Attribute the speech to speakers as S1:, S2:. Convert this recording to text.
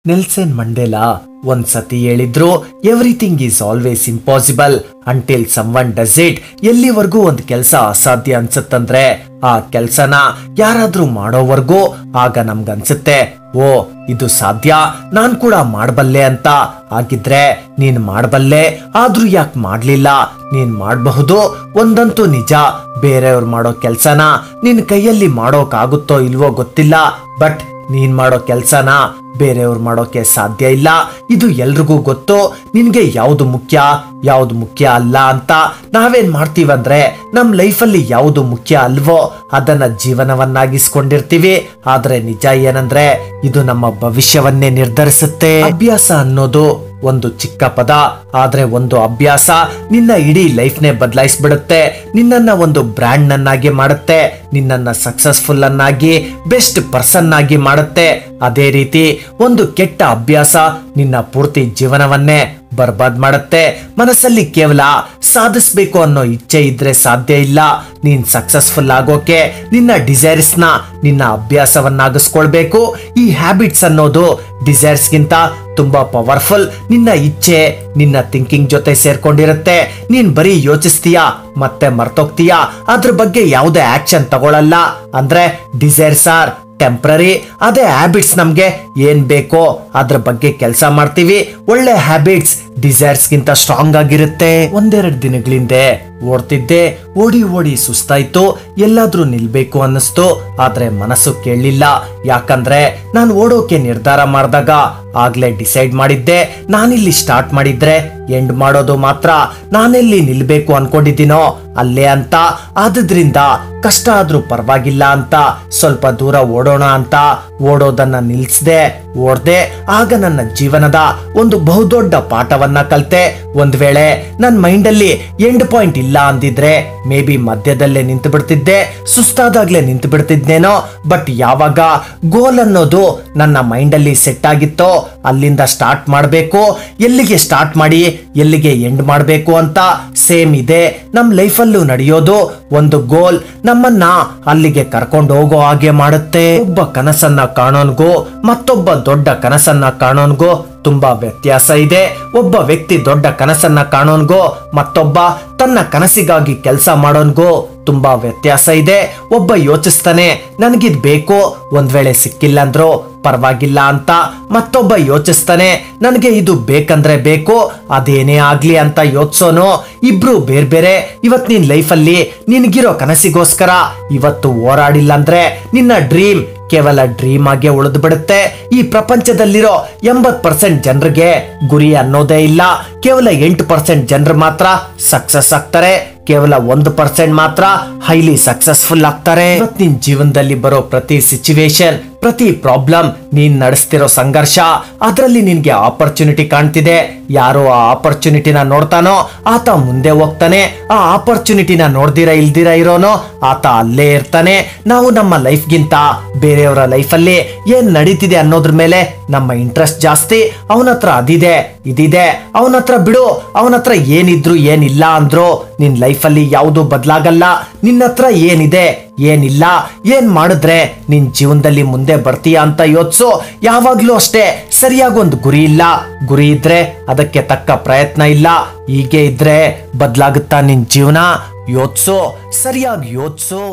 S1: Nelson Mandela ಒಂದ್ಸತಿ ಹೇಳಿದ್ರು, everything is always impossible until someone does it. ಎಲ್ಲಿವರೆಗೂ ಒಂದ್ ಕೆಲ್ಸ ಅಸಾಧ್ಯ ಅನ್ಸುತ್ತಂದ್ರೆ ಆ ಕೆಲ್ಸನ ಯಾರಾದ್ರೂ ಮಾಡೋವರೆಗೂ ಆಗ ನಮ್ಗನ್ಸುತ್ತೆ, ಓ ಇದು ಸಾಧ್ಯ, ನಾನ್ ಕೂಡ ಮಾಡಬಲ್ಲೆ ಅಂತ. ಆಗಿದ್ರೆ ನೀನ್ ಮಾಡಬಲ್ಲೆ, ಆದ್ರೂ ಯಾಕೆ ಮಾಡ್ಲಿಲ್ಲ? ನೀನ್ ಮಾಡಬಹುದು. ಒಂದಂತೂ ನಿಜ, ಬೇರೆಯವ್ರು ಮಾಡೋ ಕೆಲ್ಸನ ನಿನ್ ಕೈಯಲ್ಲಿ ಮಾಡೋಕಾಗುತ್ತೋ ಇಲ್ವೋ ಗೊತ್ತಿಲ್ಲ, ಬಟ್ ನೀನ್ ಮಾಡೋ ಕೆಲ್ಸನ ಬೇರೆಯವ್ರು ಮಾಡೋಕೆ ಸಾಧ್ಯ ಇಲ್ಲ. ಇದು ಎಲ್ರಿಗೂ ಗೊತ್ತು. ನಿನ್ಗೆ ಯಾವ್ದು ಮುಖ್ಯ ಯಾವ್ದು ಮುಖ್ಯ ಅಲ್ಲ ಅಂತ ನಾವೇನ್ ಮಾಡ್ತೀವಂದ್ರೆ ನಮ್ ಲೈಫಲ್ಲಿ ಯಾವ್ದು ಮುಖ್ಯ ಅಲ್ವೋ ಅದನ್ನ ಜೀವನವನ್ನಾಗಿಸ್ಕೊಂಡಿರ್ತೀವಿ. ಆದ್ರೆ ನಿಜ ಏನಂದ್ರೆ ಇದು ನಮ್ಮ ಭವಿಷ್ಯವನ್ನೇ ನಿರ್ಧರಿಸುತ್ತೆ. ಅಭ್ಯಾಸ ಅನ್ನೋದು ಒಂದು ಚಿಕ್ಕ ಪದ, ಆದ್ರೆ ಒಂದು ಅಭ್ಯಾಸ ನಿನ್ನ ಇಡೀ ಲೈಫ್ನೇ ಬದಲಾಯಿಸ್ಬಿಡುತ್ತೆ. ನಿನ್ನನ್ನ ಒಂದು ಬ್ರ್ಯಾಂಡ್ ನನ್ನಾಗಿ ಮಾಡುತ್ತೆ, ನಿನ್ನನ್ನ ಸಕ್ಸಸ್ಫುಲ್ ಅನ್ನಾಗಿ ಬೆಸ್ಟ್ ಪರ್ಸನ್ ಆಗಿ ಮಾಡುತ್ತೆ. ಅದೇ ರೀತಿ ಒಂದು ಕೆಟ್ಟ ಅಭ್ಯಾಸ ನಿನ್ನ ಪೂರ್ತಿ ಜೀವನವನ್ನೇ ಬರ್ಬಾದ್ ಮಾಡುತ್ತೆ. ಮನಸ್ಸಲ್ಲಿ ಕೇವಲ ಸಾಧಿಸ್ಬೇಕು ಅನ್ನೋ ಇಚ್ಛೆ ಇದ್ರೆ ಸಾಧ್ಯ ಇಲ್ಲ. ನೀನ್ ಸಕ್ಸಸ್ಫುಲ್ ಆಗೋಕೆ ನಿನ್ನ ಡಿಸೈರ್ಸ್ ನ ನಿನ್ನ ಅಭ್ಯಾಸವನ್ನಾಗಿಸ್ಕೊಳ್ಬೇಕು. ಈ ಹ್ಯಾಬಿಟ್ಸ್ ಅನ್ನೋದು ಡಿಸೈರ್ಸ್ ಗಿಂತ ತುಂಬಾ ಪವರ್ಫುಲ್. ನಿನ್ನ ಇಚ್ಛೆ ನಿನ್ನ ಥಿಂಕಿಂಗ್ ಜೊತೆ ಸೇರ್ಕೊಂಡಿರುತ್ತೆ. ನೀನ್ ಬರೀ ಯೋಚಿಸ್ತೀಯಾ ಮತ್ತೆ ಮರ್ತೋಗ್ತೀಯಾ, ಅದ್ರ ಬಗ್ಗೆ ಯಾವುದೇ ಆಕ್ಷನ್ ತಗೊಳಲ್ಲ. ಅಂದ್ರೆ ಡಿಸೈರ್ಸ್ ಆರ್ ಟೆಂಪ್ರರಿ. ಅದೇ ಹ್ಯಾಬಿಟ್ಸ್ ನಮ್ಗೆ ಏನ್ ಬೇಕೋ ಅದ್ರ ಬಗ್ಗೆ ಕೆಲಸ ಮಾಡ್ತೀವಿ. ಒಳ್ಳೆ ಹ್ಯಾಬಿಟ್ಸ್ ಡಿಸೈರ್ಸ್ ಗಿಂತ ಸ್ಟ್ರಾಂಗ್ ಆಗಿರುತ್ತೆ. ಒಂದೆರಡು ದಿನಗಳಿಂದ ಓಡ್ತಿದ್ದೆ, ಓಡಿ ಓಡಿ ಸುಸ್ತಾಯ್ತು, ಎಲ್ಲಾದ್ರೂ ನಿಲ್ಬೇಕು ಅನ್ನಿಸ್ತು. ಆದ್ರೆ ಮನಸ್ಸು ಕೇಳಲಿಲ್ಲ. ಯಾಕಂದ್ರೆ ನಾನು ಓಡೋಕೆ ನಿರ್ಧಾರ ಮಾಡಿದಾಗ ಆಗ್ಲೇ ಡಿಸೈಡ್ ಮಾಡಿದ್ದೆ, ನಾನಿಲ್ಲಿ ಸ್ಟಾರ್ಟ್ ಮಾಡಿದ್ರೆ ಎಂಡ್ ಮಾಡೋದು ಮಾತ್ರ. ನಾನೆಲ್ಲಿ ನಿಲ್ಬೇಕು ಅನ್ಕೊಂಡಿದ್ದೀನೋ ಅಲ್ಲೇ ಅಂತ. ಆದ್ರಿಂದ ಕಷ್ಟ ಆದ್ರೂ ಪರವಾಗಿಲ್ಲ ಅಂತ ಸ್ವಲ್ಪ ದೂರ ಓಡೋಣ ಅಂತ ಓಡೋದನ್ನ ನಿಲ್ಸ್ದೆ, ಓಡ್ದೆ. ಆಗ ನನ್ನ ಜೀವನದ ಒಂದು ಬಹುದೊಡ್ಡ ಪಾಠವನ್ನ ಕಲ್ತೆ. ಒಂದ್ ವೇಳೆ ನನ್ ಮೈಂಡ್ ಅಲ್ಲಿ ಎಂಡ್ ಪಾಯಿಂಟ್ ಇಲ್ಲ ಅಂದಿದ್ರೆ ಮೇ ಬಿ ಮಧ್ಯದಲ್ಲೇ ನಿಂತು ಬಿಡ್ತಿದ್ದೆ, ಸುಸ್ತಾದಾಗ್ಲೇ ನಿಂತು ಬಿಡ್ತಿದ್ನೇನೋ. ಬಟ್ ಯಾವಾಗ ಗೋಲ್ ಅನ್ನೋದು ನನ್ನ ಮೈಂಡ್ ಅಲ್ಲಿ ಸೆಟ್ ಆಗಿತ್ತೋ ಅಲ್ಲಿಂದ ಸ್ಟಾರ್ಟ್ ಮಾಡಬೇಕು. ಎಲ್ಲಿಗೆ ಸ್ಟಾರ್ಟ್ ಮಾಡಿ ಎಲ್ಲಿಗೆ ಎಂಡ್ ಮಾಡಬೇಕು ಅಂತ ಸೇಮ್ ಇದೆ ನಮ್ ಲೈಫಲ್ಲೂ ನಡೆಯೋದು. ಒಂದು ಗೋಲ್ ನಮ್ಮನ್ನ ಅಲ್ಲಿಗೆ ಕರ್ಕೊಂಡು ಹೋಗೋ ಹಾಗೆ ಮಾಡುತ್ತೆ. ಒಬ್ಬ ಕನಸನ್ನ ಕಾಣೋನ್ಗೂ ಮತ್ತೊಬ್ಬ ದೊಡ್ಡ ಕನಸನ್ನ ಕಾಣೋನ್ಗೂ ತುಂಬಾ ವ್ಯತ್ಯಾಸ ಇದೆ. ಒಬ್ಬ ವ್ಯಕ್ತಿ ದೊಡ್ಡ ಕನಸನ್ನ ಕಾಣೋನ್ಗೂ ಮತ್ತೊಬ್ಬ ತನ್ನ ಕನಸಿಗಾಗಿ ಕೆಲಸ ಮಾಡೋನ್ಗೂ ತುಂಬಾ ವ್ಯತ್ಯಾಸ ಇದೆ. ಒಬ್ಬ ಯೋಚಿಸ್ತಾನೆ ನನಗಿದ್ ಬೇಕು, ಒಂದ್ ವೇಳೆ ಸಿಕ್ಕಿಲ್ಲ ಅಂದ್ರೂ ಪರವಾಗಿಲ್ಲ ಅಂತ. ಮತ್ತೊಬ್ಬ ಯೋಚಿಸ್ತಾನೆ ನನಗೆ ಇದು ಬೇಕಂದ್ರೆ ಬೇಕು, ಅದೇನೇ ಆಗ್ಲಿ ಅಂತ ಯೋಚಿಸೋನು. ಇಬ್ರು ಬೇರೆ ಬೇರೆ. ಇವತ್ ನಿನ್ ಲೈಫಲ್ಲಿ ನಿನ್ಗಿರೋ ಕನಸಿಗೋಸ್ಕರ ಇವತ್ತು ಹೋರಾಡಿಲ್ಲ ಅಂದ್ರೆ ನಿನ್ನ ಡ್ರೀಮ್ ಕೇವಲ ಡ್ರೀಮ್ ಆಗಿ ಉಳಿದು ಬಿಡುತ್ತೆ. ಈ ಪ್ರಪಂಚದಲ್ಲಿರೋ 80% ಜನರಿಗೆ ಗುರಿ ಅನ್ನೋದೇ ಇಲ್ಲ. ಕೇವಲ 8% ಜನರು ಮಾತ್ರ ಸಕ್ಸಸ್ ಆಗ್ತಾರೆ. ಕೇವಲ 1% ಮಾತ್ರ ಹೈಲಿ ಸಕ್ಸಸ್ಫುಲ್ ಆಗ್ತಾರೆ. ನಿನ್ ಜೀವನದಲ್ಲಿ ಬರೋ ಪ್ರತಿ ಸಿಚುವೇಶನ್, ಪ್ರತಿ ಪ್ರಾಬ್ಲಮ್, ನೀನ್ ನಡೆಸ್ತಿರೋ ಸಂಘರ್ಷ, ಅದರಲ್ಲಿ ನಿನ್ಗೆ ಆಪರ್ಚುನಿಟಿ ಕಾಣ್ತಿದೆ. ಯಾರೋ ಆ ಆಪರ್ಚುನಿಟಿನ ನೋಡ್ತಾನೋ ಆತ ಮುಂದೆ ಹೋಗ್ತಾನೆ. ಆ ಆಪರ್ಚುನಿಟಿನ ನೋಡ್ದಿರ ಇಲ್ದಿರ ಇರೋನೋ ಆತ ಅಲ್ಲೇ ಇರ್ತಾನೆ. ನಾವು ನಮ್ಮ ಲೈಫ್ಗಿಂತ ಬೇರೆಯವರ ಲೈಫಲ್ಲಿ ಏನ್ ನಡೀತಿದೆ ಅನ್ನೋದ್ರ ಮೇಲೆ ನಮ್ಮ ಇಂಟ್ರೆಸ್ಟ್ ಜಾಸ್ತಿ. ಅವನ ಹತ್ರ ಅದಿದೆ ಇದಿದೆ, ಅವನ ಹತ್ರ ಬಿಡು, ಅವನ ಹತ್ರ ಏನಿದ್ರು ಏನಿಲ್ಲ ಅಂದ್ರು ನಿನ್ ಲೈಫಲ್ಲಿ ಯಾವುದು ಬದಲಾಗಲ್ಲ. ನಿನ್ನ ಹತ್ರ ಏನಿದೆ ಏನಿಲ್ಲ, ಏನ್ ಮಾಡಿದ್ರೆ ನಿನ್ ಜೀವನದಲ್ಲಿ ಮುಂದೆ ಬರ್ತೀಯಾ ಅಂತ ಯೋಚಿಸು. ಯಾವಾಗ್ಲೂ ಅಷ್ಟೇ, ಸರಿಯಾಗೊಂದು ಗುರಿ ಇಲ್ಲ, ಗುರಿ ಇದ್ರೆ ಅದಕ್ಕೆ ತಕ್ಕ ಪ್ರಯತ್ನ ಇಲ್ಲ. ಹೀಗೆ ಇದ್ರೆ ಬದಲಾಗುತ್ತಾ ನಿನ್ ಜೀವನ? ಯೋಚಿಸು, ಸರಿಯಾಗಿ ಯೋಚಿಸು.